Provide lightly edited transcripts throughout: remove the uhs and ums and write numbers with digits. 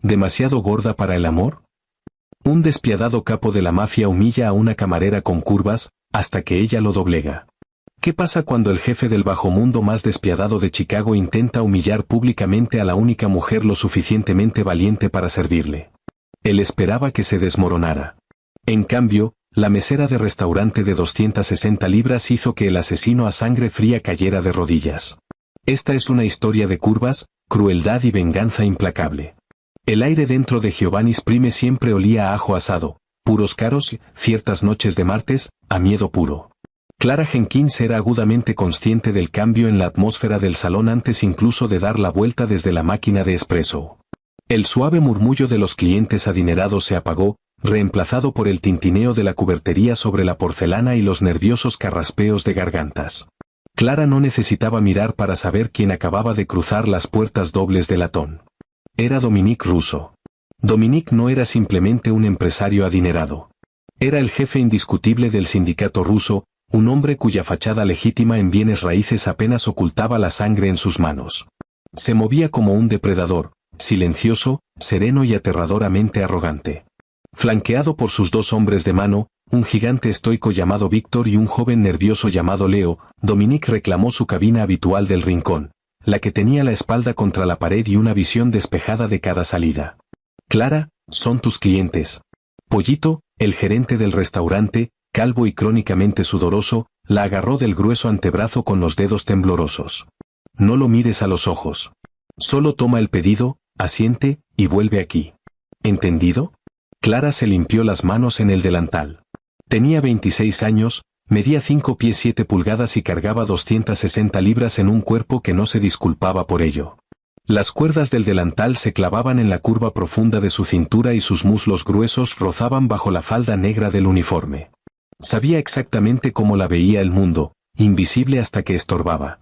¿Demasiado gorda para el amor? Un despiadado capo de la mafia humilla a una camarera con curvas, hasta que ella lo doblega. ¿Qué pasa cuando el jefe del bajomundo más despiadado de Chicago intenta humillar públicamente a la única mujer lo suficientemente valiente para servirle? Él esperaba que se desmoronara. En cambio, la mesera de restaurante de 260 libras hizo que el asesino a sangre fría cayera de rodillas. Esta es una historia de curvas, crueldad y venganza implacable. El aire dentro de Giovanni's Prime siempre olía a ajo asado, puros caros, ciertas noches de martes, a miedo puro. Clara Jenkins era agudamente consciente del cambio en la atmósfera del salón antes incluso de dar la vuelta desde la máquina de espresso. El suave murmullo de los clientes adinerados se apagó, reemplazado por el tintineo de la cubertería sobre la porcelana y los nerviosos carraspeos de gargantas. Clara no necesitaba mirar para saber quién acababa de cruzar las puertas dobles de latón. Era Dominique Russo. Dominique no era simplemente un empresario adinerado. Era el jefe indiscutible del sindicato ruso, un hombre cuya fachada legítima en bienes raíces apenas ocultaba la sangre en sus manos. Se movía como un depredador, silencioso, sereno y aterradoramente arrogante. Flanqueado por sus dos hombres de mano, un gigante estoico llamado Víctor y un joven nervioso llamado Leo, Dominique reclamó su cabina habitual del rincón, la que tenía la espalda contra la pared y una visión despejada de cada salida. Clara, son tus clientes. Pollito, el gerente del restaurante, calvo y crónicamente sudoroso, la agarró del grueso antebrazo con los dedos temblorosos. No lo mires a los ojos. Solo toma el pedido, asiente, y vuelve aquí. ¿Entendido? Clara se limpió las manos en el delantal. Tenía 26 años, medía 5 pies 7 pulgadas y cargaba 260 libras en un cuerpo que no se disculpaba por ello. Las cuerdas del delantal se clavaban en la curva profunda de su cintura y sus muslos gruesos rozaban bajo la falda negra del uniforme. Sabía exactamente cómo la veía el mundo, invisible hasta que estorbaba.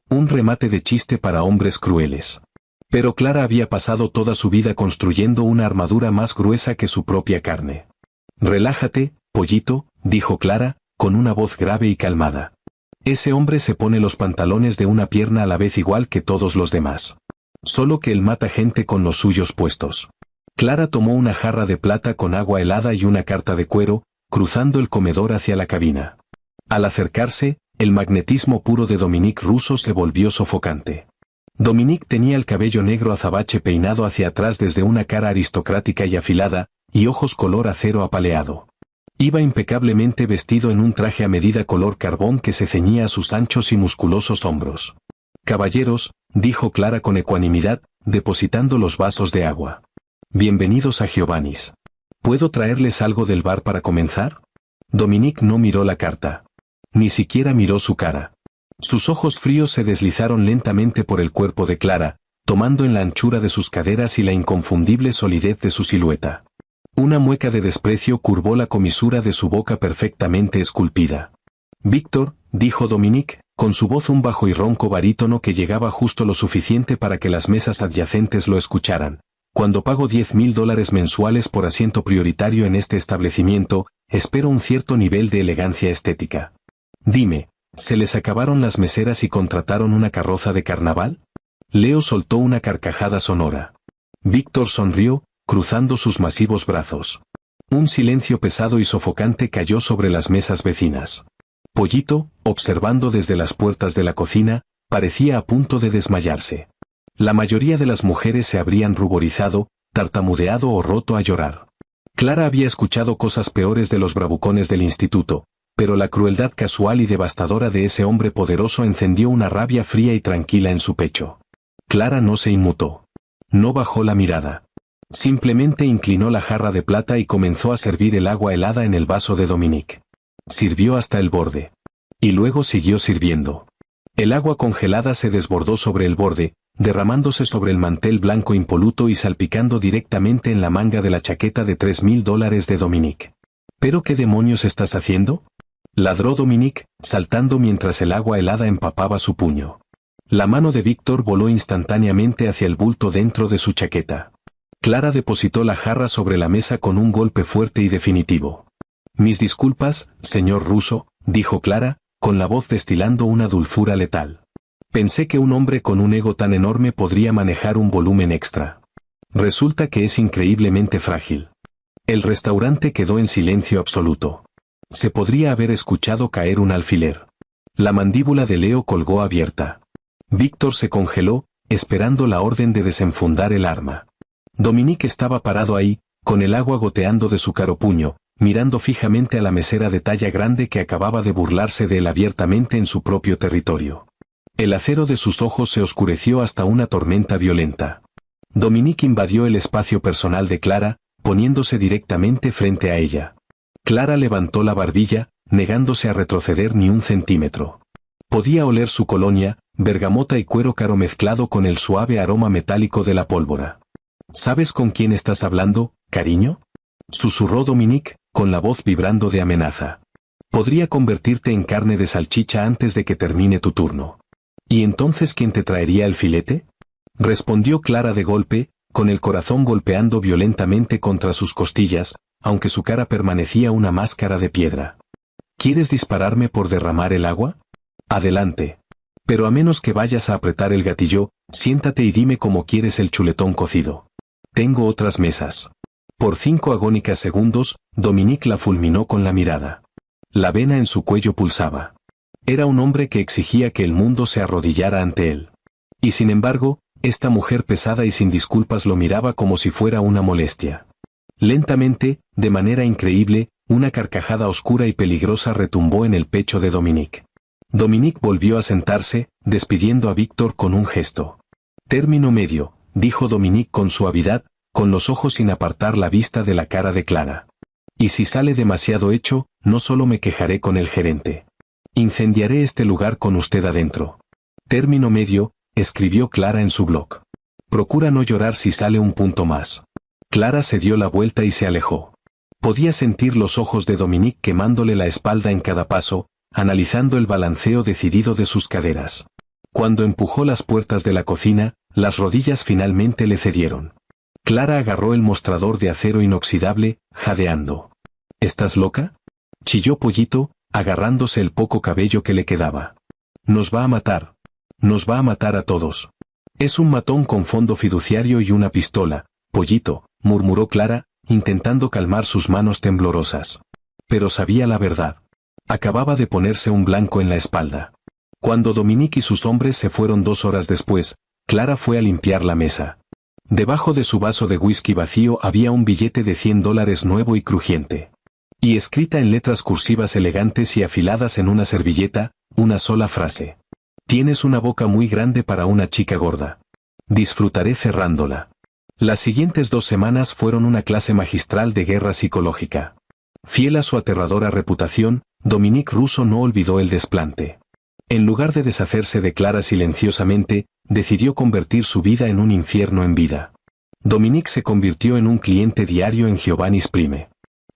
Un remate de chiste para hombres crueles. Pero Clara había pasado toda su vida construyendo una armadura más gruesa que su propia carne. Relájate, pollito, dijo Clara, con una voz grave y calmada. Ese hombre se pone los pantalones de una pierna a la vez igual que todos los demás. Solo que él mata gente con los suyos puestos. Clara tomó una jarra de plata con agua helada y una carta de cuero, cruzando el comedor hacia la cabina. Al acercarse, el magnetismo puro de Dominique Russo se volvió sofocante. Dominique tenía el cabello negro azabache peinado hacia atrás desde una cara aristocrática y afilada, y ojos color acero apaleado. Iba impecablemente vestido en un traje a medida color carbón que se ceñía a sus anchos y musculosos hombros. «Caballeros», dijo Clara con ecuanimidad, depositando los vasos de agua. «Bienvenidos a Giovanni's. ¿Puedo traerles algo del bar para comenzar?» Dominique no miró la carta. Ni siquiera miró su cara. Sus ojos fríos se deslizaron lentamente por el cuerpo de Clara, tomando en la anchura de sus caderas y la inconfundible solidez de su silueta. Una mueca de desprecio curvó la comisura de su boca perfectamente esculpida. «Víctor», dijo Dominique, con su voz un bajo y ronco barítono que llegaba justo lo suficiente para que las mesas adyacentes lo escucharan. «Cuando pago $10,000 mensuales por asiento prioritario en este establecimiento, espero un cierto nivel de elegancia estética. Dime, ¿se les acabaron las meseras y contrataron una carroza de carnaval?» Leo soltó una carcajada sonora. Víctor sonrió, cruzando sus masivos brazos. Un silencio pesado y sofocante cayó sobre las mesas vecinas. Pollito, observando desde las puertas de la cocina, parecía a punto de desmayarse. La mayoría de las mujeres se habrían ruborizado, tartamudeado o roto a llorar. Clara había escuchado cosas peores de los bravucones del instituto, pero la crueldad casual y devastadora de ese hombre poderoso encendió una rabia fría y tranquila en su pecho. Clara no se inmutó. No bajó la mirada. Simplemente inclinó la jarra de plata y comenzó a servir el agua helada en el vaso de Dominique. Sirvió hasta el borde. Y luego siguió sirviendo. El agua congelada se desbordó sobre el borde, derramándose sobre el mantel blanco impoluto y salpicando directamente en la manga de la chaqueta de $3,000 de Dominique. ¿Pero qué demonios estás haciendo?, ladró Dominique, saltando mientras el agua helada empapaba su puño. La mano de Víctor voló instantáneamente hacia el bulto dentro de su chaqueta. Clara depositó la jarra sobre la mesa con un golpe fuerte y definitivo. «Mis disculpas, señor Russo», dijo Clara, con la voz destilando una dulzura letal. «Pensé que un hombre con un ego tan enorme podría manejar un volumen extra». Resulta que es increíblemente frágil. El restaurante quedó en silencio absoluto. Se podría haber escuchado caer un alfiler. La mandíbula de Leo colgó abierta. Víctor se congeló, esperando la orden de desenfundar el arma. Dominique estaba parado ahí, con el agua goteando de su caro puño, mirando fijamente a la mesera de talla grande que acababa de burlarse de él abiertamente en su propio territorio. El acero de sus ojos se oscureció hasta una tormenta violenta. Dominique invadió el espacio personal de Clara, poniéndose directamente frente a ella. Clara levantó la barbilla, negándose a retroceder ni un centímetro. Podía oler su colonia, bergamota y cuero caro mezclado con el suave aroma metálico de la pólvora. ¿Sabes con quién estás hablando, cariño?, susurró Dominique, con la voz vibrando de amenaza. Podría convertirte en carne de salchicha antes de que termine tu turno. ¿Y entonces quién te traería el filete?, respondió Clara de golpe, con el corazón golpeando violentamente contra sus costillas, aunque su cara permanecía una máscara de piedra. ¿Quieres dispararme por derramar el agua? Adelante. Pero a menos que vayas a apretar el gatillo, siéntate y dime cómo quieres el chuletón cocido. Tengo otras mesas. Por 5 agónicos segundos, Dominique la fulminó con la mirada. La vena en su cuello pulsaba. Era un hombre que exigía que el mundo se arrodillara ante él. Y sin embargo, esta mujer pesada y sin disculpas lo miraba como si fuera una molestia. Lentamente, de manera increíble, una carcajada oscura y peligrosa retumbó en el pecho de Dominique. Dominique volvió a sentarse, despidiendo a Víctor con un gesto. Término medio, dijo Dominique con suavidad, con los ojos sin apartar la vista de la cara de Clara. Y si sale demasiado hecho, no solo me quejaré con el gerente. Incendiaré este lugar con usted adentro. Término medio, escribió Clara en su blog. Procura no llorar si sale un punto más. Clara se dio la vuelta y se alejó. Podía sentir los ojos de Dominique quemándole la espalda en cada paso, analizando el balanceo decidido de sus caderas. Cuando empujó las puertas de la cocina, las rodillas finalmente le cedieron. Clara agarró el mostrador de acero inoxidable, jadeando. ¿Estás loca?, chilló Pollito, agarrándose el poco cabello que le quedaba. Nos va a matar. Nos va a matar a todos. Es un matón con fondo fiduciario y una pistola, Pollito, murmuró Clara, intentando calmar sus manos temblorosas. Pero sabía la verdad. Acababa de ponerse un blanco en la espalda. Cuando Dominique y sus hombres se fueron 2 horas después, Clara fue a limpiar la mesa. Debajo de su vaso de whisky vacío había un billete de $100 nuevo y crujiente. Y escrita en letras cursivas elegantes y afiladas en una servilleta, una sola frase. Tienes una boca muy grande para una chica gorda. Disfrutaré cerrándola. Las siguientes 2 semanas fueron una clase magistral de guerra psicológica. Fiel a su aterradora reputación, Dominique Russo no olvidó el desplante. En lugar de deshacerse de Clara silenciosamente, decidió convertir su vida en un infierno en vida. Dominique se convirtió en un cliente diario en Giovanni's Prime.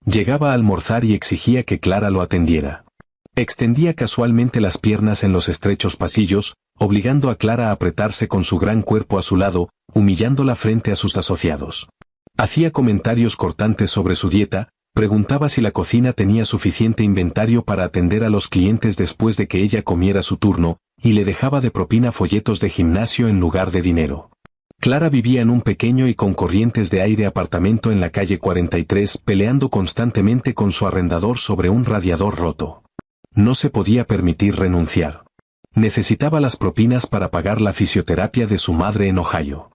Llegaba a almorzar y exigía que Clara lo atendiera. Extendía casualmente las piernas en los estrechos pasillos, obligando a Clara a apretarse con su gran cuerpo a su lado, humillándola frente a sus asociados. Hacía comentarios cortantes sobre su dieta, preguntaba si la cocina tenía suficiente inventario para atender a los clientes después de que ella comiera su turno, y le dejaba de propina folletos de gimnasio en lugar de dinero. Clara vivía en un pequeño y con corrientes de aire apartamento en la calle 43, peleando constantemente con su arrendador sobre un radiador roto. No se podía permitir renunciar. Necesitaba las propinas para pagar la fisioterapia de su madre en Ohio.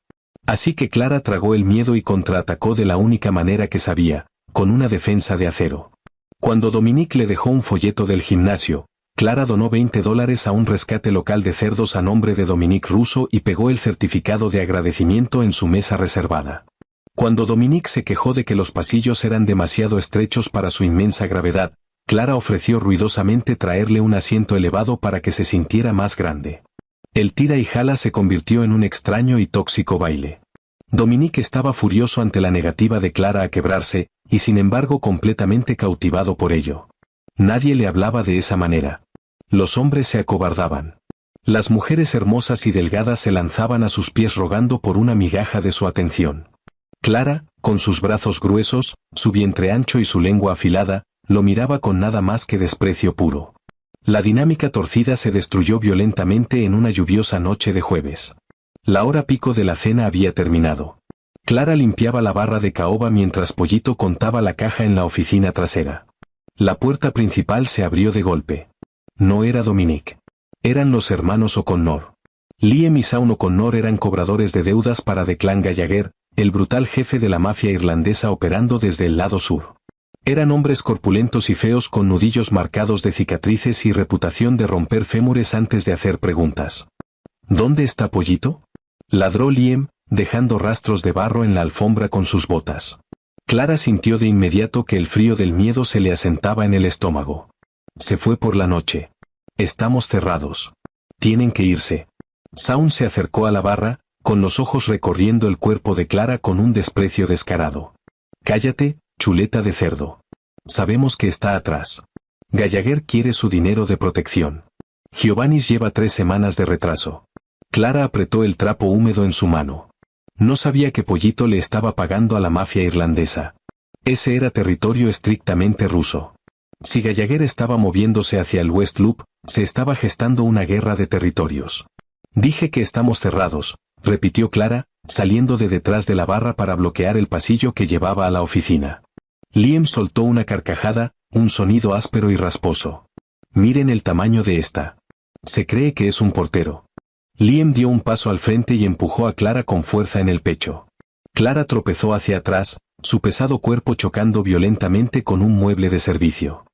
Así que Clara tragó el miedo y contraatacó de la única manera que sabía, con una defensa de acero. Cuando Dominique le dejó un folleto del gimnasio, Clara donó $20 a un rescate local de cerdos a nombre de Dominique Russo y pegó el certificado de agradecimiento en su mesa reservada. Cuando Dominique se quejó de que los pasillos eran demasiado estrechos para su inmensa gravedad, Clara ofreció ruidosamente traerle un asiento elevado para que se sintiera más grande. El tira y jala se convirtió en un extraño y tóxico baile. Dominique estaba furioso ante la negativa de Clara a quebrarse, y sin embargo completamente cautivado por ello. Nadie le hablaba de esa manera. Los hombres se acobardaban. Las mujeres hermosas y delgadas se lanzaban a sus pies rogando por una migaja de su atención. Clara, con sus brazos gruesos, su vientre ancho y su lengua afilada, lo miraba con nada más que desprecio puro. La dinámica torcida se destruyó violentamente en una lluviosa noche de jueves. La hora pico de la cena había terminado. Clara limpiaba la barra de caoba mientras Pollito contaba la caja en la oficina trasera. La puerta principal se abrió de golpe. No era Dominic. Eran los hermanos O'Connor. Liam y Shaun O'Connor eran cobradores de deudas para Declan Gallagher, el brutal jefe de la mafia irlandesa operando desde el lado sur. Eran hombres corpulentos y feos con nudillos marcados de cicatrices y reputación de romper fémures antes de hacer preguntas. ¿Dónde está Pollito?, ladró Liam, dejando rastros de barro en la alfombra con sus botas. Clara sintió de inmediato que el frío del miedo se le asentaba en el estómago. Se fue por la noche. Estamos cerrados. Tienen que irse. Shaun se acercó a la barra, con los ojos recorriendo el cuerpo de Clara con un desprecio descarado. Cállate, chuleta de cerdo. Sabemos que está atrás. Gallagher quiere su dinero de protección. Giovannis lleva 3 semanas de retraso. Clara apretó el trapo húmedo en su mano. No sabía que Pollito le estaba pagando a la mafia irlandesa. Ese era territorio estrictamente ruso. Si Gallagher estaba moviéndose hacia el West Loop, se estaba gestando una guerra de territorios. Dije que estamos cerrados, repitió Clara, saliendo de detrás de la barra para bloquear el pasillo que llevaba a la oficina. Liam soltó una carcajada, un sonido áspero y rasposo. Miren el tamaño de esta. Se cree que es un portero. Liam dio un paso al frente y empujó a Clara con fuerza en el pecho. Clara tropezó hacia atrás, su pesado cuerpo chocando violentamente con un mueble de servicio.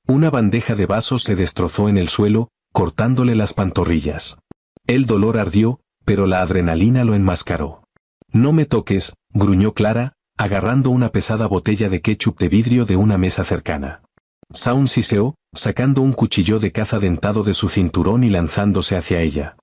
Una bandeja de vasos se destrozó en el suelo, cortándole las pantorrillas. El dolor ardió, pero la adrenalina lo enmascaró. No me toques, gruñó Clara, agarrando una pesada botella de ketchup de vidrio de una mesa cercana. Shaun siseó, sacando un cuchillo de caza dentado de su cinturón y lanzándose hacia ella.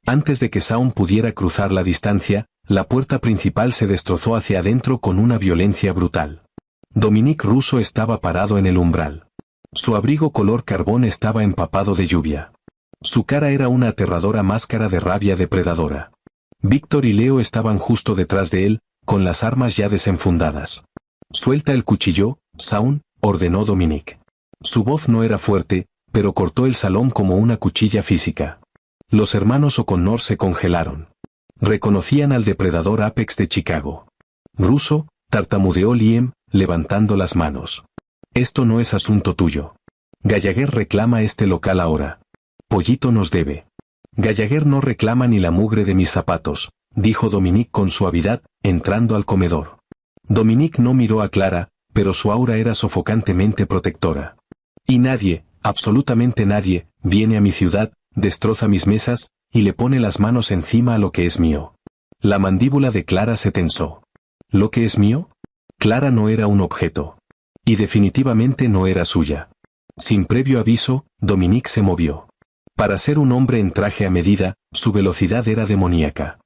Antes de que Shaun pudiera cruzar la distancia, la puerta principal se destrozó hacia adentro con una violencia brutal. Dominic Russo estaba parado en el umbral. Su abrigo color carbón estaba empapado de lluvia. Su cara era una aterradora máscara de rabia depredadora. Víctor y Leo estaban justo detrás de él, con las armas ya desenfundadas. «Suelta el cuchillo, Shaun», ordenó Dominic. Su voz no era fuerte, pero cortó el salón como una cuchilla física. Los hermanos O'Connor se congelaron. Reconocían al depredador Apex de Chicago. «Russo», tartamudeó Liam, levantando las manos. «Esto no es asunto tuyo. Gallagher reclama este local ahora. Pollito nos debe». «Gallagher no reclama ni la mugre de mis zapatos», dijo Dominic con suavidad, entrando al comedor. Dominic no miró a Clara, pero su aura era sofocantemente protectora. «Y nadie, absolutamente nadie, viene a mi ciudad, destroza mis mesas, y le pone las manos encima a lo que es mío». La mandíbula de Clara se tensó. ¿Lo que es mío? Clara no era un objeto. Y definitivamente no era suya. Sin previo aviso, Dominic se movió. Para ser un hombre en traje a medida, su velocidad era demoníaca.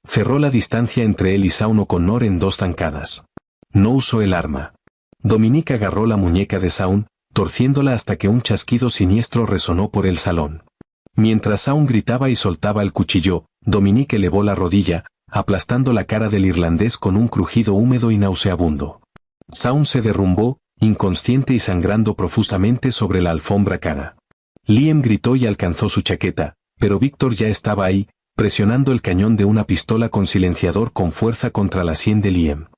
Cerró la distancia entre él y Shaun O'Connor en 2 zancadas. No usó el arma. Dominic agarró la muñeca de Shaun, torciéndola hasta que un chasquido siniestro resonó por el salón. Mientras Shaun gritaba y soltaba el cuchillo, Dominic elevó la rodilla, aplastando la cara del irlandés con un crujido húmedo y nauseabundo. Shaun se derrumbó, inconsciente y sangrando profusamente sobre la alfombra cara. Liam gritó y alcanzó su chaqueta, pero Víctor ya estaba ahí, presionando el cañón de una pistola con silenciador con fuerza contra la sien de Liam.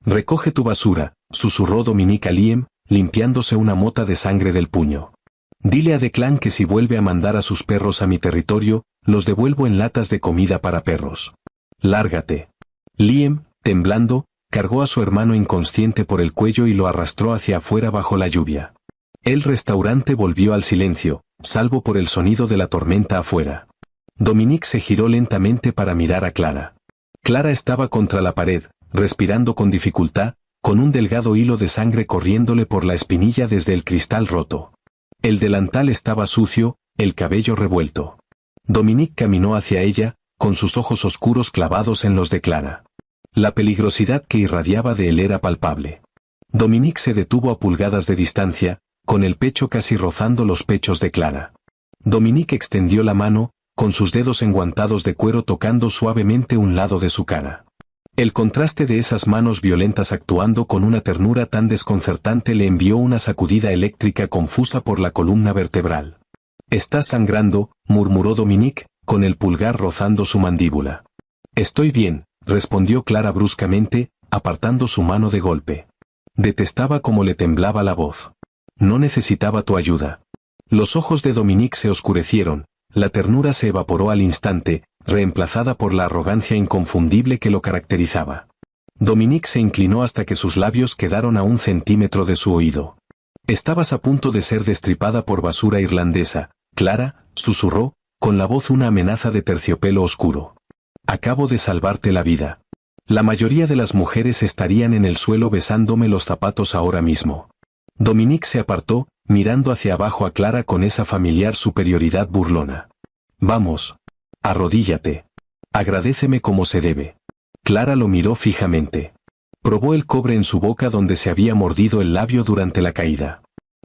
«Recoge tu basura», susurró Dominic a Liam, limpiándose una mota de sangre del puño. «Dile a Declan que si vuelve a mandar a sus perros a mi territorio, los devuelvo en latas de comida para perros. Lárgate». Liam, temblando, cargó a su hermano inconsciente por el cuello y lo arrastró hacia afuera bajo la lluvia. El restaurante volvió al silencio, salvo por el sonido de la tormenta afuera. Dominic se giró lentamente para mirar a Clara. Clara estaba contra la pared, respirando con dificultad, con un delgado hilo de sangre corriéndole por la espinilla desde el cristal roto. El delantal estaba sucio, el cabello revuelto. Dominic caminó hacia ella, con sus ojos oscuros clavados en los de Clara. La peligrosidad que irradiaba de él era palpable. Dominic se detuvo a pulgadas de distancia, con el pecho casi rozando los pechos de Clara. Dominic extendió la mano, con sus dedos enguantados de cuero tocando suavemente un lado de su cara. El contraste de esas manos violentas actuando con una ternura tan desconcertante le envió una sacudida eléctrica confusa por la columna vertebral. «Estás sangrando», murmuró Dominic, con el pulgar rozando su mandíbula. «Estoy bien», respondió Clara bruscamente, apartando su mano de golpe. Detestaba cómo le temblaba la voz. No necesitaba tu ayuda. Los ojos de Dominique se oscurecieron, la ternura se evaporó al instante, reemplazada por la arrogancia inconfundible que lo caracterizaba. Dominique se inclinó hasta que sus labios quedaron a 1 centímetro de su oído. Estabas a punto de ser destripada por basura irlandesa, Clara, susurró, con la voz una amenaza de terciopelo oscuro. Acabo de salvarte la vida. La mayoría de las mujeres estarían en el suelo besándome los zapatos ahora mismo. Dominique se apartó, mirando hacia abajo a Clara con esa familiar superioridad burlona. Vamos. Arrodíllate. Agradéceme como se debe. Clara lo miró fijamente. Probó el cobre en su boca donde se había mordido el labio durante la caída.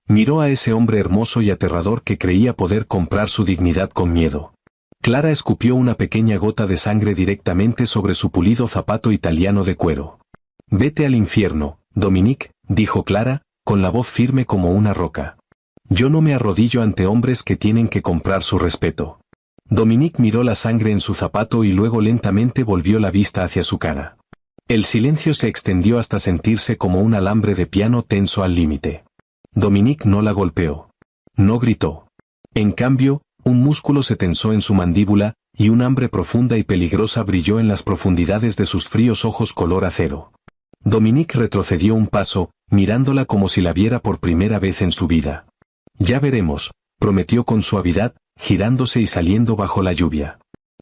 Miró a ese hombre hermoso y aterrador que creía poder comprar su dignidad con miedo. Clara escupió una pequeña gota de sangre directamente sobre su pulido zapato italiano de cuero. Vete al infierno, Dominique, dijo Clara, con la voz firme como una roca. Yo no me arrodillo ante hombres que tienen que comprar su respeto. Dominique miró la sangre en su zapato y luego lentamente volvió la vista hacia su cara. El silencio se extendió hasta sentirse como un alambre de piano tenso al límite. Dominique no la golpeó. No gritó. En cambio, un músculo se tensó en su mandíbula, y un hambre profunda y peligrosa brilló en las profundidades de sus fríos ojos color acero. Dominique retrocedió un paso, mirándola como si la viera por primera vez en su vida. Ya veremos, prometió con suavidad, girándose y saliendo bajo la lluvia.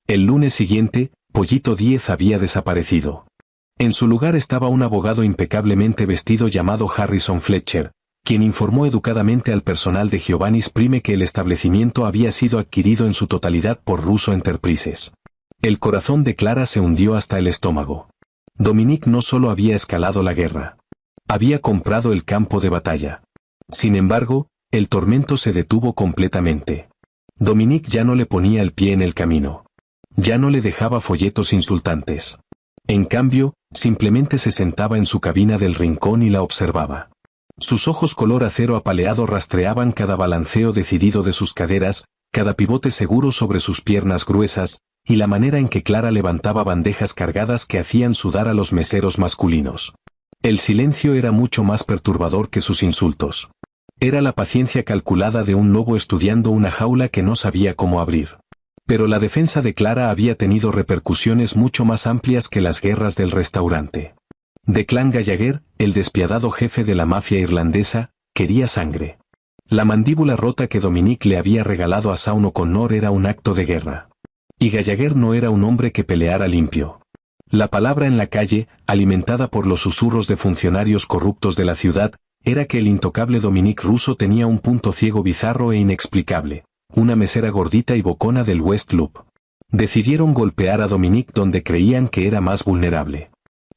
El lunes siguiente, Pollito Díez había desaparecido. En su lugar estaba un abogado impecablemente vestido llamado Harrison Fletcher, quien informó educadamente al personal de Giovanni's Prime que el establecimiento había sido adquirido en su totalidad por Russo Enterprises. El corazón de Clara se hundió hasta el estómago. Dominique no solo había escalado la guerra. Había comprado el campo de batalla. Sin embargo, el tormento se detuvo completamente. Dominique ya no le ponía el pie en el camino. Ya no le dejaba folletos insultantes. En cambio, simplemente se sentaba en su cabina del rincón y la observaba. Sus ojos color acero apaleado rastreaban cada balanceo decidido de sus caderas, cada pivote seguro sobre sus piernas gruesas, y la manera en que Clara levantaba bandejas cargadas que hacían sudar a los meseros masculinos. El silencio era mucho más perturbador que sus insultos. Era la paciencia calculada de un lobo estudiando una jaula que no sabía cómo abrir. Pero la defensa de Clara había tenido repercusiones mucho más amplias que las guerras del restaurante. Declan Gallagher, el despiadado jefe de la mafia irlandesa, quería sangre. La mandíbula rota que Dominique le había regalado a Sean O'Connor era un acto de guerra. Y Gallagher no era un hombre que peleara limpio. La palabra en la calle, alimentada por los susurros de funcionarios corruptos de la ciudad, era que el intocable Dominique Russo tenía un punto ciego bizarro e inexplicable, una mesera gordita y bocona del West Loop. Decidieron golpear a Dominique donde creían que era más vulnerable.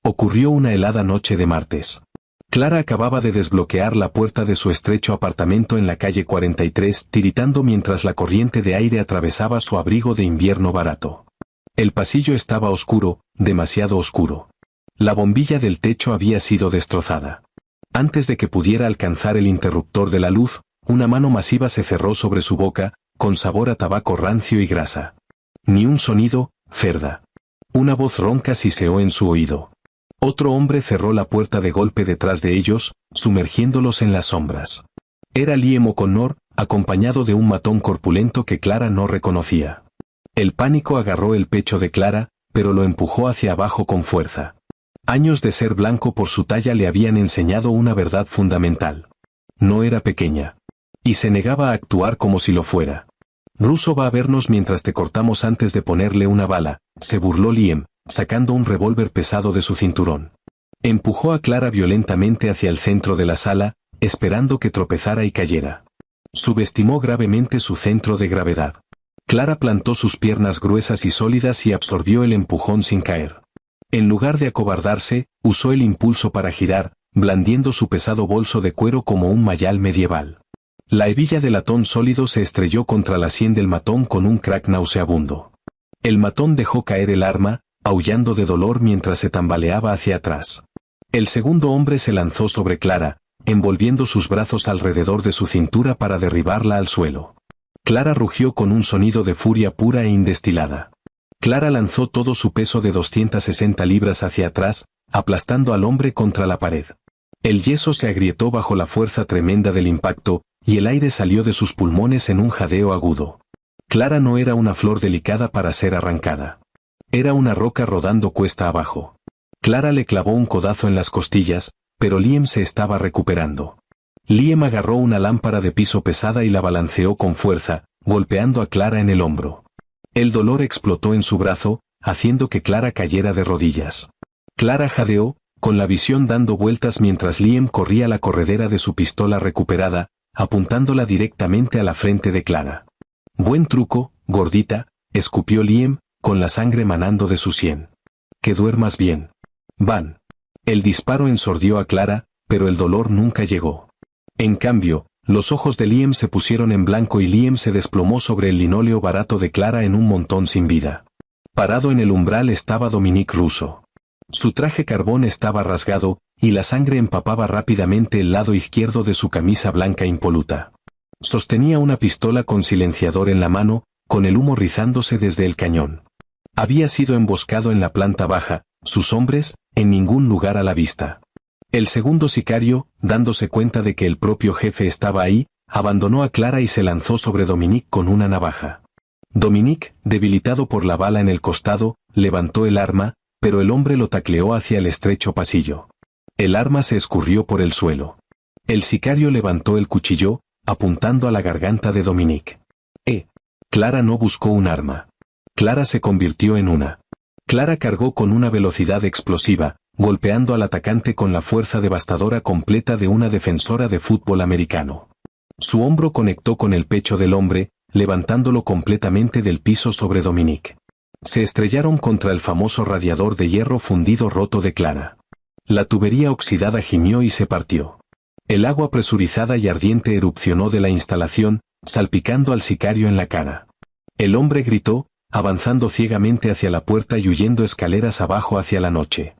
Ocurrió una helada noche de martes. Clara acababa de desbloquear la puerta de su estrecho apartamento en la calle 43, tiritando mientras la corriente de aire atravesaba su abrigo de invierno barato. El pasillo estaba oscuro, demasiado oscuro. La bombilla del techo había sido destrozada. Antes de que pudiera alcanzar el interruptor de la luz, una mano masiva se cerró sobre su boca, con sabor a tabaco rancio y grasa. Ni un sonido, Ferda. Una voz ronca siseó en su oído. Otro hombre cerró la puerta de golpe detrás de ellos, sumergiéndolos en las sombras. Era Liam O'Connor, acompañado de un matón corpulento que Clara no reconocía. El pánico agarró el pecho de Clara, pero lo empujó hacia abajo con fuerza. Años de ser blanco por su talla le habían enseñado una verdad fundamental. No era pequeña. Y se negaba a actuar como si lo fuera. Russo va a vernos mientras te cortamos antes de ponerle una bala, se burló Liam, sacando un revólver pesado de su cinturón. Empujó a Clara violentamente hacia el centro de la sala, esperando que tropezara y cayera. Subestimó gravemente su centro de gravedad. Clara plantó sus piernas gruesas y sólidas y absorbió el empujón sin caer. En lugar de acobardarse, usó el impulso para girar, blandiendo su pesado bolso de cuero como un mayal medieval. La hebilla de latón sólido se estrelló contra la sien del matón con un crack nauseabundo. El matón dejó caer el arma, aullando de dolor mientras se tambaleaba hacia atrás. El segundo hombre se lanzó sobre Clara, envolviendo sus brazos alrededor de su cintura para derribarla al suelo. Clara rugió con un sonido de furia pura e indestilada. Clara lanzó todo su peso de 260 libras hacia atrás, aplastando al hombre contra la pared. El yeso se agrietó bajo la fuerza tremenda del impacto, y el aire salió de sus pulmones en un jadeo agudo. Clara no era una flor delicada para ser arrancada. Era una roca rodando cuesta abajo. Clara le clavó un codazo en las costillas, pero Liam se estaba recuperando. Liam agarró una lámpara de piso pesada y la balanceó con fuerza, golpeando a Clara en el hombro. El dolor explotó en su brazo, haciendo que Clara cayera de rodillas. Clara jadeó, con la visión dando vueltas mientras Liam corría la corredera de su pistola recuperada, apuntándola directamente a la frente de Clara. «Buen truco, gordita», escupió Liam, con la sangre manando de su sien. «Que duermas bien». «Van». El disparo ensordió a Clara, pero el dolor nunca llegó. En cambio, los ojos de Liam se pusieron en blanco y Liam se desplomó sobre el linóleo barato de Clara en un montón sin vida. Parado en el umbral estaba Dominique Russo. Su traje carbón estaba rasgado, y la sangre empapaba rápidamente el lado izquierdo de su camisa blanca impoluta. Sostenía una pistola con silenciador en la mano, con el humo rizándose desde el cañón. Había sido emboscado en la planta baja, sus hombres, en ningún lugar a la vista. El segundo sicario, dándose cuenta de que el propio jefe estaba ahí, abandonó a Clara y se lanzó sobre Dominique con una navaja. Dominique, debilitado por la bala en el costado, levantó el arma, pero el hombre lo tacleó hacia el estrecho pasillo. El arma se escurrió por el suelo. El sicario levantó el cuchillo, apuntando a la garganta de Dominique. Clara no buscó un arma. Clara se convirtió en una. Clara cargó con una velocidad explosiva, golpeando al atacante con la fuerza devastadora completa de una defensora de fútbol americano. Su hombro conectó con el pecho del hombre, levantándolo completamente del piso sobre Dominique. Se estrellaron contra el famoso radiador de hierro fundido roto de Clara. La tubería oxidada gimió y se partió. El agua presurizada y ardiente erupcionó de la instalación, salpicando al sicario en la cara. El hombre gritó, avanzando ciegamente hacia la puerta y huyendo escaleras abajo hacia la noche.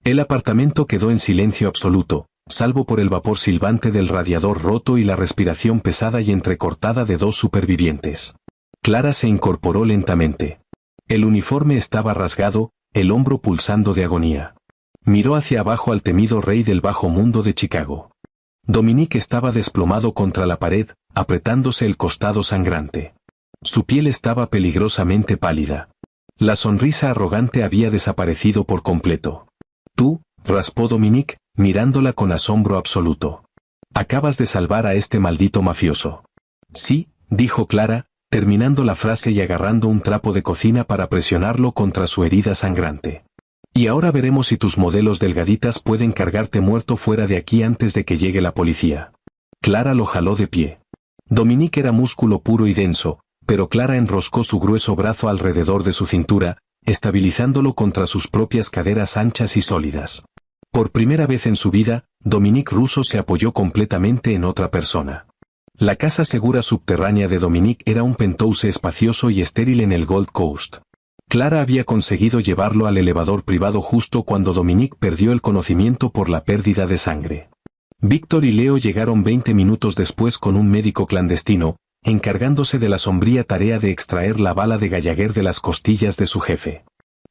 El apartamento quedó en silencio absoluto, salvo por el vapor silbante del radiador roto y la respiración pesada y entrecortada de dos supervivientes. Clara se incorporó lentamente. El uniforme estaba rasgado, el hombro pulsando de agonía. Miró hacia abajo al temido rey del bajo mundo de Chicago. Dominique estaba desplomado contra la pared, apretándose el costado sangrante. Su piel estaba peligrosamente pálida. La sonrisa arrogante había desaparecido por completo. «Tú», raspó Dominique, mirándola con asombro absoluto. «Acabas de salvar a este maldito mafioso». «Sí», dijo Clara, terminando la frase y agarrando un trapo de cocina para presionarlo contra su herida sangrante. «Y ahora veremos si tus modelos delgaditas pueden cargarte muerto fuera de aquí antes de que llegue la policía». Clara lo jaló de pie. Dominique era músculo puro y denso, pero Clara enroscó su grueso brazo alrededor de su cintura, estabilizándolo contra sus propias caderas anchas y sólidas. Por primera vez en su vida, Dominique Russo se apoyó completamente en otra persona. La casa segura subterránea de Dominique era un penthouse espacioso y estéril en el Gold Coast. Clara había conseguido llevarlo al elevador privado justo cuando Dominique perdió el conocimiento por la pérdida de sangre. Víctor y Leo llegaron 20 minutos después con un médico clandestino, encargándose de la sombría tarea de extraer la bala de Gallagher de las costillas de su jefe.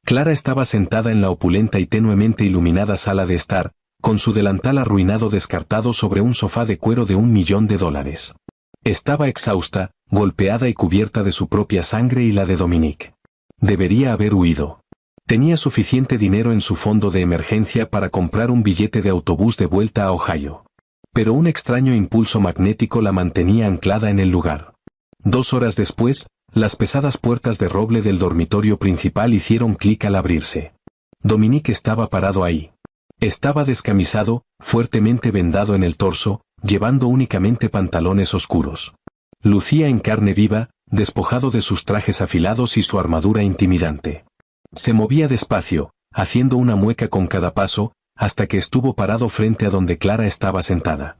Clara estaba sentada en la opulenta y tenuemente iluminada sala de estar, con su delantal arruinado descartado sobre un sofá de cuero de $1.000.000. Estaba exhausta, golpeada y cubierta de su propia sangre y la de Dominique. Debería haber huido. Tenía suficiente dinero en su fondo de emergencia para comprar un billete de autobús de vuelta a Ohio. Pero un extraño impulso magnético la mantenía anclada en el lugar. 2 horas después, las pesadas puertas de roble del dormitorio principal hicieron clic al abrirse. Dominique estaba parado ahí. Estaba descamisado, fuertemente vendado en el torso, llevando únicamente pantalones oscuros. Lucía en carne viva, despojado de sus trajes afilados y su armadura intimidante. Se movía despacio, haciendo una mueca con cada paso, hasta que estuvo parado frente a donde Clara estaba sentada.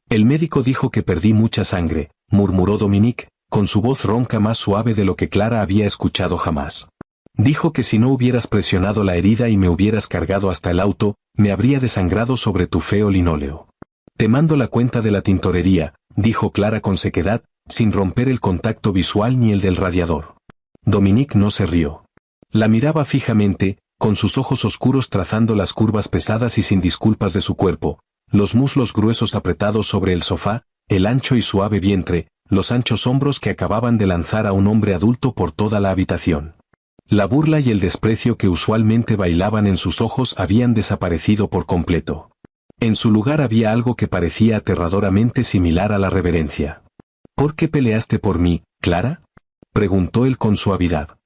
«El médico dijo que perdí mucha sangre», murmuró Dominique, con su voz ronca más suave de lo que Clara había escuchado jamás. «Dijo que si no hubieras presionado la herida y me hubieras cargado hasta el auto, me habría desangrado sobre tu feo linóleo». «Te mando la cuenta de la tintorería», dijo Clara con sequedad, sin romper el contacto visual ni el del radiador. Dominique no se rió. La miraba fijamente, con sus ojos oscuros trazando las curvas pesadas y sin disculpas de su cuerpo, los muslos gruesos apretados sobre el sofá, el ancho y suave vientre, los anchos hombros que acababan de lanzar a un hombre adulto por toda la habitación. La burla y el desprecio que usualmente bailaban en sus ojos habían desaparecido por completo. En su lugar había algo que parecía aterradoramente similar a la reverencia. ¿Por qué peleaste por mí, Clara?, preguntó él con suavidad.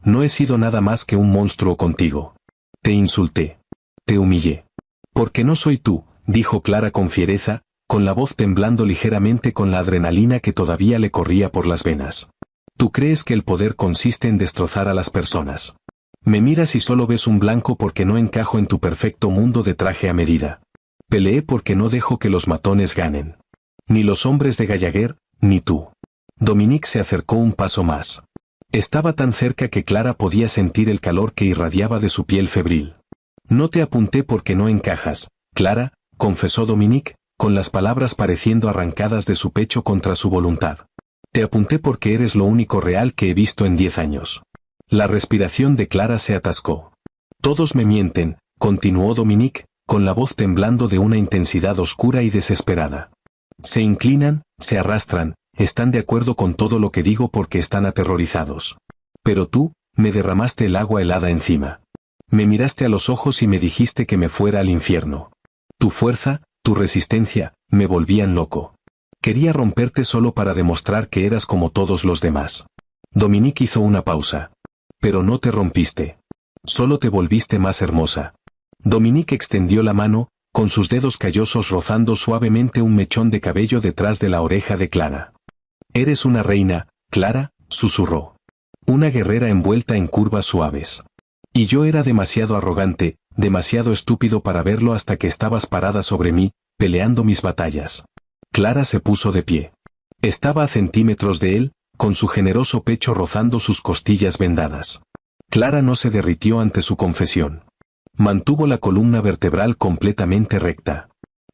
No he sido nada más que un monstruo contigo. Te insulté. Te humillé. Porque no soy tú, dijo Clara con fiereza, con la voz temblando ligeramente con la adrenalina que todavía le corría por las venas. Tú crees que el poder consiste en destrozar a las personas. Me miras y solo ves un blanco porque no encajo en tu perfecto mundo de traje a medida. Peleé porque no dejo que los matones ganen. Ni los hombres de Gallagher, ni tú. Dominique se acercó un paso más. Estaba tan cerca que Clara podía sentir el calor que irradiaba de su piel febril. No te apunté porque no encajas, Clara, confesó Dominique, con las palabras pareciendo arrancadas de su pecho contra su voluntad. Te apunté porque eres lo único real que he visto en 10 años. La respiración de Clara se atascó. Todos me mienten, continuó Dominique, con la voz temblando de una intensidad oscura y desesperada. Se inclinan, se arrastran, están de acuerdo con todo lo que digo porque están aterrorizados. Pero tú, me derramaste el agua helada encima. Me miraste a los ojos y me dijiste que me fuera al infierno. Tu fuerza, tu resistencia, me volvían loco. Quería romperte solo para demostrar que eras como todos los demás. Dominique hizo una pausa. Pero no te rompiste. Solo te volviste más hermosa. Dominique extendió la mano, con sus dedos callosos rozando suavemente un mechón de cabello detrás de la oreja de Clara. Eres una reina, Clara, susurró. Una guerrera envuelta en curvas suaves. Y yo era demasiado arrogante, demasiado estúpido para verlo hasta que estabas parada sobre mí, peleando mis batallas. Clara se puso de pie. Estaba a centímetros de él, con su generoso pecho rozando sus costillas vendadas. Clara no se derritió ante su confesión. Mantuvo la columna vertebral completamente recta.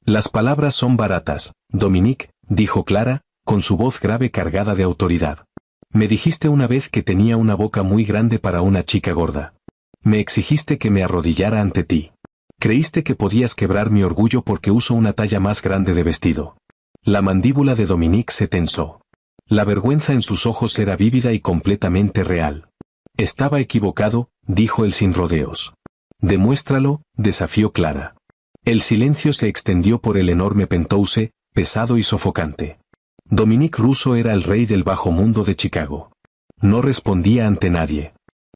Las palabras son baratas, Dominique, dijo Clara, con su voz grave cargada de autoridad. Me dijiste una vez que tenía una boca muy grande para una chica gorda. Me exigiste que me arrodillara ante ti. Creíste que podías quebrar mi orgullo porque uso una talla más grande de vestido. La mandíbula de Dominique se tensó. La vergüenza en sus ojos era vívida y completamente real. Estaba equivocado, dijo él sin rodeos. Demuéstralo, desafió Clara. El silencio se extendió por el enorme penthouse, pesado y sofocante. Dominique Russo era el rey del bajo mundo de Chicago. No respondía ante nadie.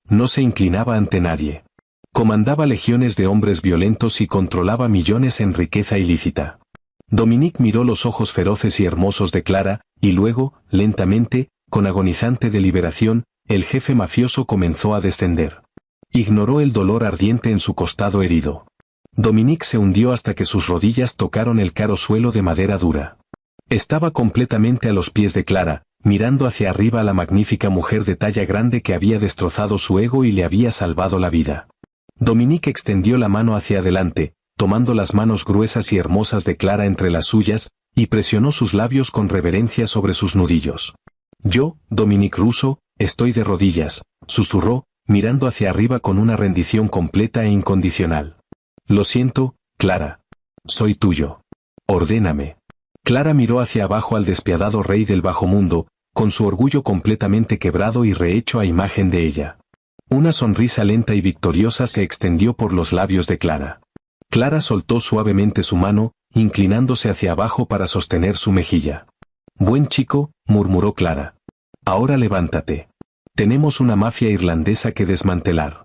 No se inclinaba ante nadie. Comandaba legiones de hombres violentos y controlaba millones en riqueza ilícita. Dominique miró los ojos feroces y hermosos de Clara, y luego, lentamente, con agonizante deliberación, el jefe mafioso comenzó a descender. Ignoró el dolor ardiente en su costado herido. Dominique se hundió hasta que sus rodillas tocaron el caro suelo de madera dura. Estaba completamente a los pies de Clara, mirando hacia arriba a la magnífica mujer de talla grande que había destrozado su ego y le había salvado la vida. Dominique extendió la mano hacia adelante, tomando las manos gruesas y hermosas de Clara entre las suyas, y presionó sus labios con reverencia sobre sus nudillos. Yo, Dominique Russo, estoy de rodillas, susurró, mirando hacia arriba con una rendición completa e incondicional. Lo siento, Clara. Soy tuyo. Ordéname. Clara miró hacia abajo al despiadado rey del bajo mundo, con su orgullo completamente quebrado y rehecho a imagen de ella. Una sonrisa lenta y victoriosa se extendió por los labios de Clara. Clara soltó suavemente su mano, inclinándose hacia abajo para sostener su mejilla. Buen chico, murmuró Clara. Ahora levántate. Tenemos una mafia irlandesa que desmantelar.